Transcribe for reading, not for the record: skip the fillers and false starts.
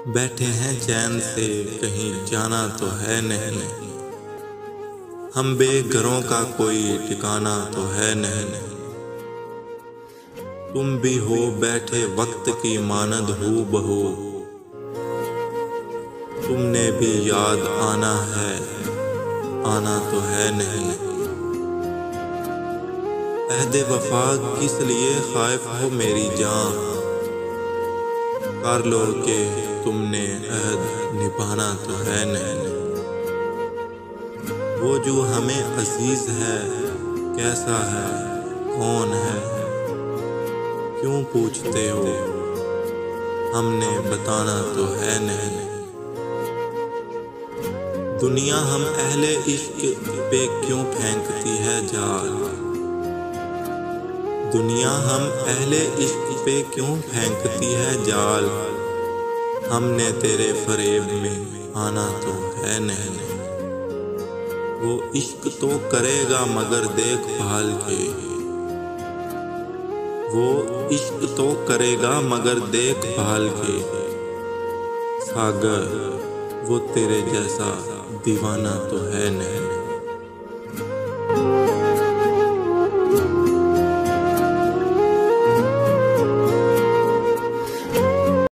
बैठे हैं चैन से, कहीं जाना तो है नहीं। हम बेघरों का कोई ठिकाना तो है नहीं। तुम भी हो बैठे वक्त की मानद हूबहू। तुमने भी याद आना है, आना तो है नहीं। अहदे वफा किस लिए खाइफ हो मेरी जान। कर लो के तुमने अहद निभाना तो है नहीं। वो जो हमें अजीज है, कैसा है, कौन है, क्यों पूछते हो, हमने बताना तो है नहीं। दुनिया हम अहले इश्क पे क्यों फेंकती है जाल। दुनिया हम अहले इश्क पे क्यों फेंकती है जाल। हमने तेरे फरेब में आना तो है नहीं। वो इश्क तो करेगा मगर देखभाल के। वो इश्क तो करेगा मगर देखभाल के। सागर वो तेरे जैसा दीवाना तो है नहीं।